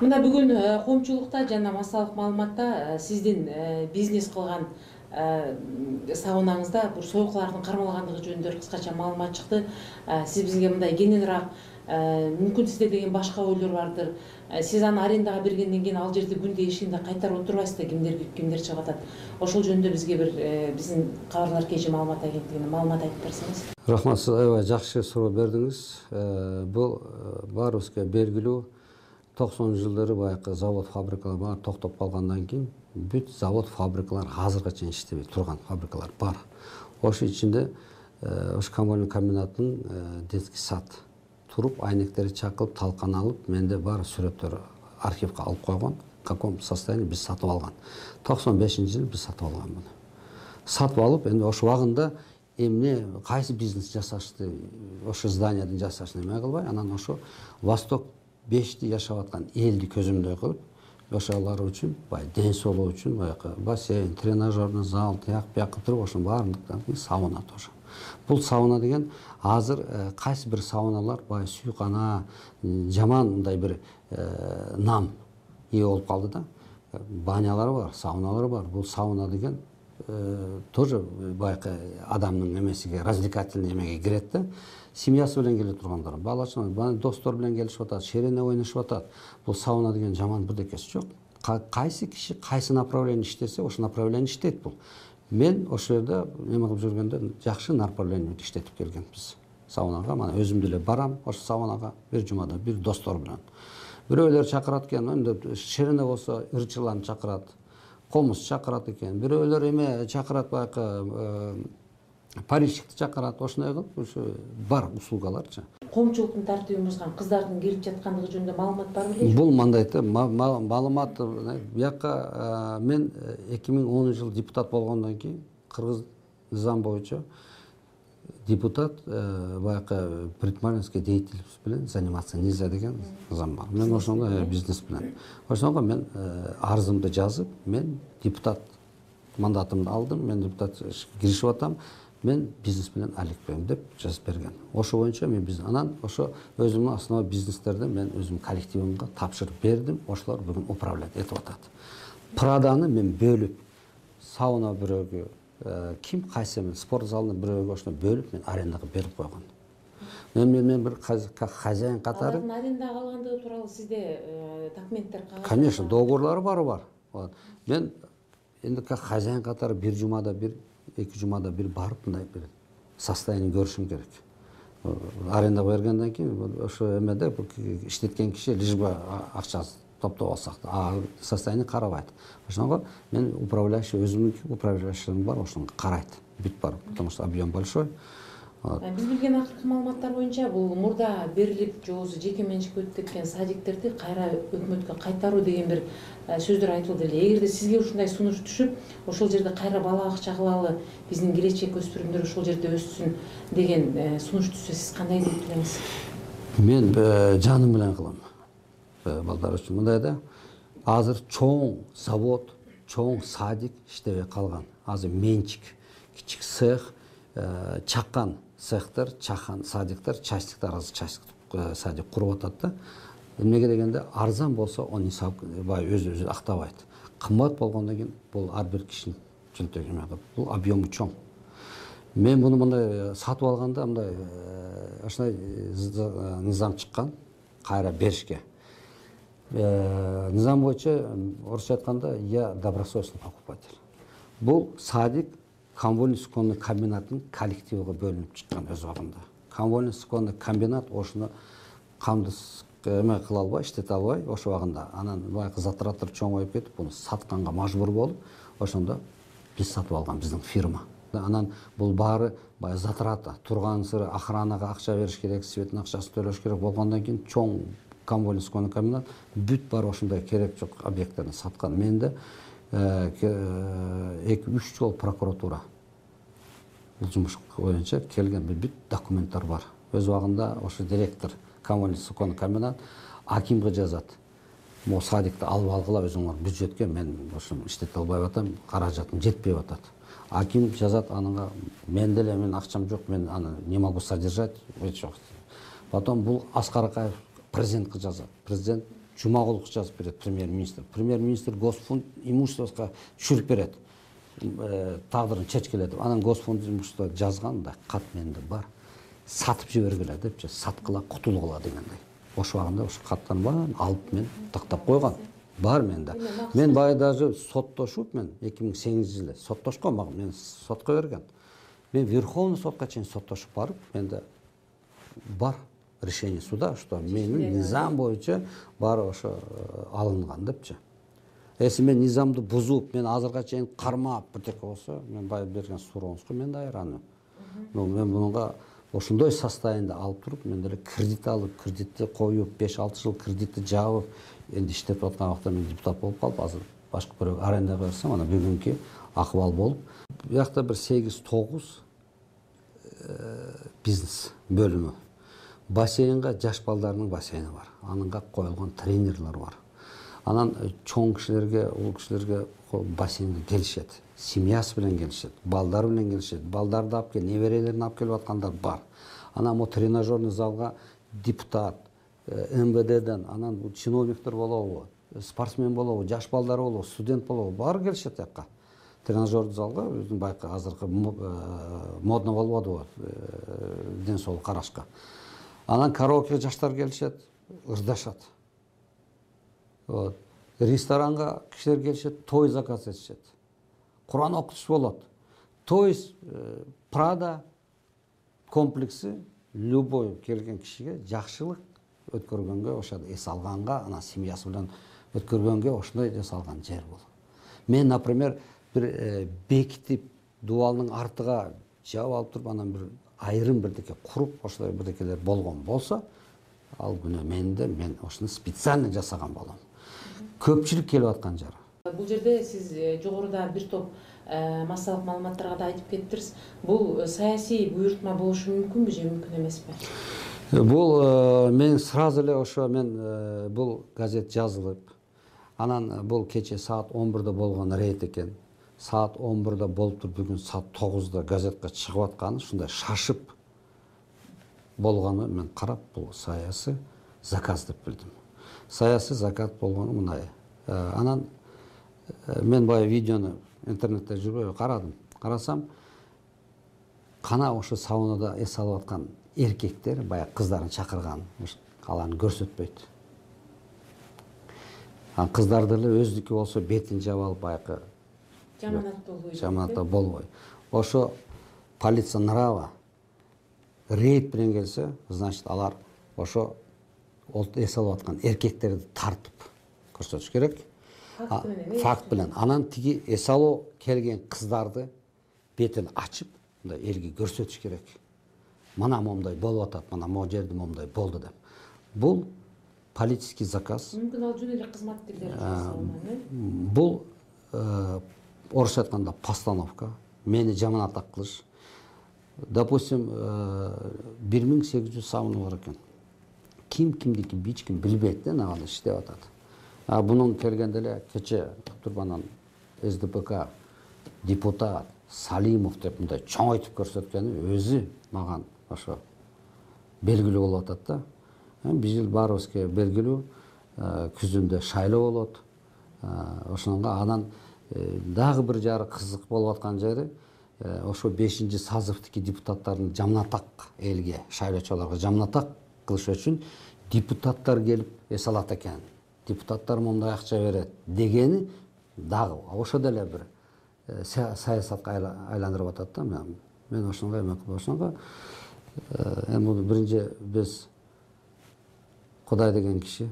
Мына бүгүн коомчулукта жана массалык маалыматта сиздин бизнес кылган саунаңызда бул сойкулардын кармалгандыгы жөнүндө кыскача маалымат чыкты. Сиз бизге мындай кененирээк мүмкүн сизде деген башка ойлор бардыр. Сиз аны арендага бергенден кийин ал жерде күндө ишинде кайтарып отурбайсыздар, кимдер чыгып атат. Ошол жөнүндө бизге бир биздин кабарлар KG маалымат агенттигине маалымат айтып берсеңиз. Рахмат, аябай жакшы суроо бердиңиз. Бул баарыбызга белгилүү. 90 жылдары баягы завод фабрикалар бар токтоп калгандан кийин бүт завод фабрикалар азырга чейин иштебей турган фабрикалар бар. Ошол ичинде ош комбайн комбинатынын детский сад туруп, айнектери чакылып, талкан алып, менде бар сүрөттөр архивге алып койгон. В каком состоянии биз сатып алган. 95-жылы биз сатып алган муну. Сатып алып, энди ошол убагында эмне кайсы бизнес жасашты, ошо зданиядын жасашын эме кылбай, анан ошо Восток 5-ти жашап аткан элди көзөмдөй кылып, ошолор үчүн ден соолугу үчүн баягы бассейн, тренажерный зал, тияк-бияк туруп, ошонун баардыгы сауна тоже. Бул сауна деген азыр кайсы бир сауналар сүйкана, жаман мындай бир нам ээ болуп калды да. Банялары бар, сауналары бар. Бул сауна деген тоже баягы адамдын эмесиге, развлекательный эмеге кирет да. Семьясы менен келе тургандар, бала-чага, достор менен келишип атат, шерене ойношуп атат. Бул сауна деген жаман бирдекеси жок. Кайсы киши кайсы направление иштесе, ошол направление иштейт бул. Мен ошол жерде эме кылып жүргөндө жакшы направление иштетип келгенбиз. Саунага мана өзүм деле барам, ошо саунага бир жумада бир достор менен. Бирөөлөр чакырат экен, эми шерене болсо ырчыларын чакырат, комуз чакырат экен. Бирөөлөр эме чакырат баягы парижчикти чакырат, ошондой кылып ошо бар услугаларчы. Коомчулуктун тартибин бузган кыздардын келип жаткандыгы жөнүндө маалымат бар беле? Бул мындай маалымат бияка мен 2010 жылы депутат болгондон кийин кыргыз низам боюнча депутат баягы предпринимательский деятельность менен заниматься нельзя деген низам бар. Мен ошондо бизнес менен. Ошондо мен арызымды жазып, мен депутат мандатымды алдым, мен депутат киришип атам. Мен бизнес менен алекпейм деп жазып берген. Ошо боюнча мен анан ошо өзүмдүн основа бизнестерди мен өзүм коллективимге тапшырып бердим. Ошолор бүгүн управлять этип атат. Праданы мен бөлүп, сауна бирөөгө, ким кайсы спорт залына бирөөгө ошону бөлүп мен арендага берип койгон. Мен бир хозяин катары. Алардын арендага алгандыгы тууралуу сизде документтер кагаз? Конечно, договорлору бар. Мен энди как хозяин катары бир жумада бир 2 жумада бир барып мындай бир состояние көрүшүм керек. Аренда бергенден кийин ошо эмеде иштеткен киши лишь бы акчасы топтоп алсак да, состояние карабайт. Ошондо мен управляющий өзүмдүн управляющим бар, ошону карайт. Бүт бар, потому что объем большой. Биз билген акыркы маалыматтар боюнча бул мурда берилип, же болбосо жеке менчикке өтүп кеткен садиктерди кайра өкмөткө кайтаруу деген бир сөздөр айтылды эле. Эгерде сизге ушундай сунуш түшүп, ошол жерде кайра бала бакча кылалы, биздин келечек өспүрүмдөр ошол жерде өссүн деген сунуш түшсө, сиз кандай деп билеңиз? Мен жаным менен кылам. Балдар үчүн мындай да. Азыр чоң завод, чоң садик иштебей калган. Азыр менчик, кичик цех, чакан цехтер, чакан садиктер, частиктер, азыр частик садик куруп атат да. Эмнеге дегенде арзан болсо оны өзү актабайт. Кымбат болгондон кийин бул ар бир кишинин жөнтөк эме кылып, бул объему чоң. Мен муну мындай сатып алганда мындай ошондой низам чыккан, кайра беришке. Низам боюнча орусча айтканда я добросовестный покупатель. Бул садик комбайн суконный комбинаттын коллективиге бөлүнүп чыккан өз убагында. Комбайн суконный комбинат ошону камдыз эме кыла албай, иштете албай, ошол убагында анан баягы затраттар чоңоюп кетип, буну сатканга мажбур болуп, ошондо биз сатып алган биздин фирма. Анан бул баары баягы затраты, тургансыры охранага акча бериш керек, светин акчасын төлөш керек болгондон кийин чоң комбайн суконный комбинат бүт бар ошондой керек жок объекттерин саткан. Менде 2-3 жол прокуратура бул жумуш боюнча келген бүт документтер бар. Өз убагында ошо директор комбайн суконный комбинат акимге жазат. Могу садикти алып алгыла өзүңөр бюджетке, мен ошону иштете албай атам, каражатым жетпей атат. Аким жазат аныңа, мен деле мен акчам жок, мен аны не могу содержать, жок. Потом бул Аскар Акаев президентке жазат. Президент Жумагуловго жазып берет премьер-министр. Премьер-министр госфонд имуществоско түшүрүп берет. Тагдырын чечкелетип. Анан госфонд имущество жазган да кат менде бар. Сатып жибергиле депчи, саткыла, кутулгула дегендей. Ошо убагында ошо каттан баарын алып мен тактап койгон. Бар менде. Мен бай даже соттошуп мен 2008-жылы соттошкон, мен сотко берген. Мен Верховный сотко чейин соттошуп барып, менде бар решение суда, что менин низам боюнча баары ошо алынган депчи. Эси мен низамды бузуп, мен азырга чейин кармап бирдеке болсо, мен бай берген сурооңузга мен дайыр аны. Мен мунга ошондой состояниеде алып туруп, мен деле кредит алып, кредитти коюп, 5-6 жыл кредитти жабып, энди иштеп аткан вакытта мен депутат болуп калып, азыр башка бирөө арендага берсем, ана бүгүнкү акыбал болуп, биякта бир 8-9 бизнес бөлүмү. Бассейнга жаш балдардын бассейни бар. Анынга коюлган тренерлер бар. Анан чоң кишилерге, улуу кишилерге бассейнге келишет. Семьясы менен келишет, балдары менен келишет. Балдарды алып кел, неберелерин алып келип аткандар бар. Анан мо тренажерный залга депутат, МВДден, анан чиновниктер болобу, спортсмен болобу, жаш балдар болобу, студент болобу, баары келишет жакка. Тренажерный залга өзүнүн байкы азыркы модно болуп атабы ден соолук карашка. Анан караоке жаштар келишет, ырдашат. Ресторанга кишилер келишет, той заказ этишет. Куран окутуш болот. То есть Прада комплекси любой келген кишиге жакшылык өткөргөнгө, ошода эс алганга, анан семьясы менен өткөргөнгө ошондой жасалган жер бул. Мен, например, бир бекитип дубалдын артыга жаап алып туруп, анан бир айрым бирдеке куруп, ошондой бирдекелер болгон болсо, ал күнөө менде мен ошону специально жасаган болом. Көпчүлүк келип аткан жер. Бул жерде сиз жогоруда бир топ массалык маалыматтарга да айтып кеттиңиз. Бул саясий буйртма болушу мүмкүнбү же мүмкүн эмеспи? Бул мен сразу эле ошо мен бул газет жазылып, анан бул кече саат 11-де болгон рейд экен. Саат 11-де болуп туруп, бүгүн саат 9-да газетке чыгып атканы, ушундай шашып болгону мен карап, бул саясий заказ деп билдим. Саясий заказ болгону мындай. Анан мен бая видеону интернетте жүрбөй карадым. Карасам, кана ошо саунада эс алып аткан эркектер бая кыздарын чакырган, аларды көрсөтпөйт. Анан кыздар деле өздүкү болсо бетин жаап алып байкы жаманатта болбой. Ошо полиция нрава рейд менен келсе, значит алар ошо эс алып аткан эркектерди тартып көрсөтүш керек. Факт менен. Анан тиги эс алуу келген кыздарды бетин ачып, мындай элге көрсөтүш керек. Мана момундай болуп атат, мана могу жерде момундай болду деп. Бул политический заказ. Мүмкүн ал жөн эле кызматкерлер жасалган, бул орусча айтканда постановка, мени жаманат кылыш. Допустим, 1800 сауна бар экен. Ким кимдики бич ким билбейт да, наганы иштеп атат. Бунун келгенде эле кече Турбанан СДПК депутат Салимов деп мындай чоңойтуп көрсөткөнү өзү маган ошо белгилүү болуп атат да. Бир жыл баарыбызга белгилүү, күзүндө шайлоо болот. Ошонго анан дагы бир жары кызык болуп аткан жери, ошо 5-сазывдыки депутаттардын жамнатак элге, шайлоочуларга жамнатак кылыш үчүн депутаттар келип эс алат экен. Депутаттар мындай акча берет дегени дагы ошо деле бир саясатка айландырып атат да. Мен ошондой эме эми биринчи биз Кудай деген киши